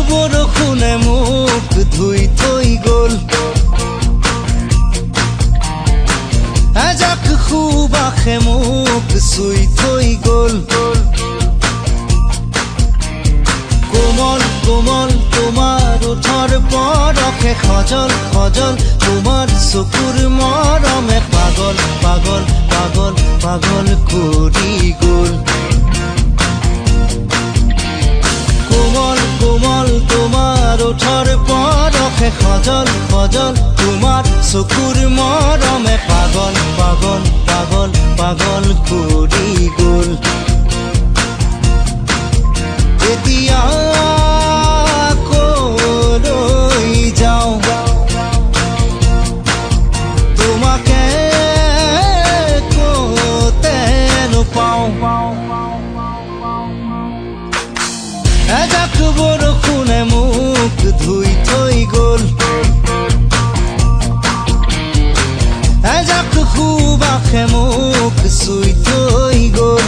বৰষুণে মোক ধুই থৈ গ'ল, এজাক সুবাসে মোক চুই থৈ গ'ল। কোমল কোমল তোমাৰ ওঠৰ পৰশে সজল সজল, তোমাৰ চকুৰ মৰমে পাগল পাগল পাগল পাগল কৰি গ'ল। কোমল কোমল তোমাৰ ওঠৰ পৰশে সজল সজল, তোমাৰ চকুৰ মৰমে পাগল পাগল পাগল পাগল কৰি গ'ল। এতিয়া কলৈ যাওঁ তোমাকে কতে নোপাওঁ, এজাক বৰষুণে মোক ধুই থৈ গ'ল, এজাক সুবাসে মোক চুই থৈ গ'ল।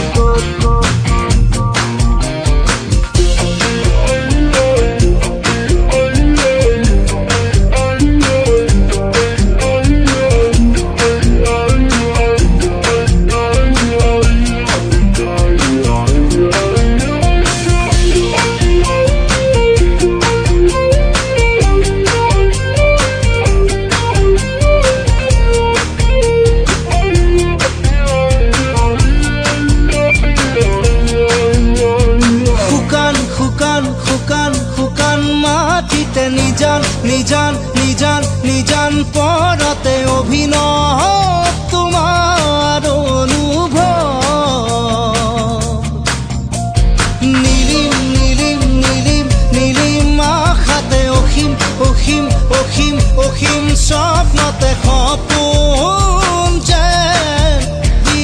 মাটিতে নিজান নিজান নিজান নিজান পৰতে অভিনৱ তোমাৰ অনুভৱ, নীলিম নীলিম নীলিম নীলিম আশাতে অসীম অসীম অসীম অসীম স্বপ্নতে সপোন যেন দি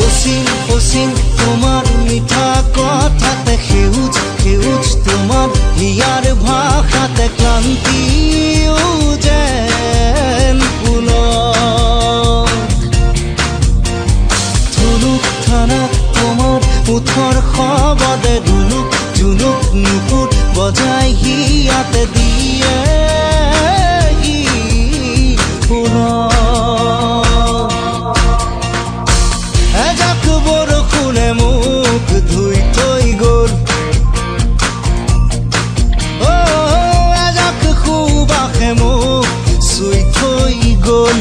অসীম অসীম তোমাৰ মিঠা কথাতে, সেউজ সেউজ তোমাৰ হিয়াৰ ভাষাতে, ক্লান্তিও যেন পুলক। ধুনুক থানা তোমাৰ ওঠৰ শবদে, ধুনুক জুনুক নুপুৰ বজাই হিয়াতে দিয়ে পুলক। এজাক বৰষুণে মোক ধুই থৈ গ'ল, এজাক সুবাসে মোক চুই থৈ গ'ল।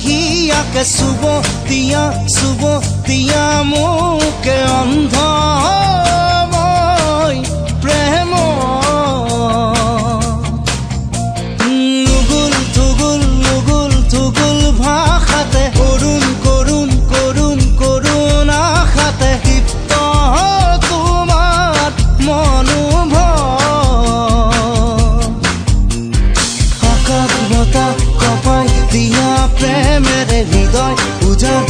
হিয়াকে চুব দিয়া মোকে অন্ধ মই প্ৰেম, নুগুল থুগুল নুগুল থুগুল ভাষাতে, কৰুণ কৰুণ কৰুণ কৰুণ আশাতে, দীপ্ত তোমাৰ মনোভৱ, আকাশ বতাহ কপাই দিয়া প্ৰেমেৰে হৃদয় উজান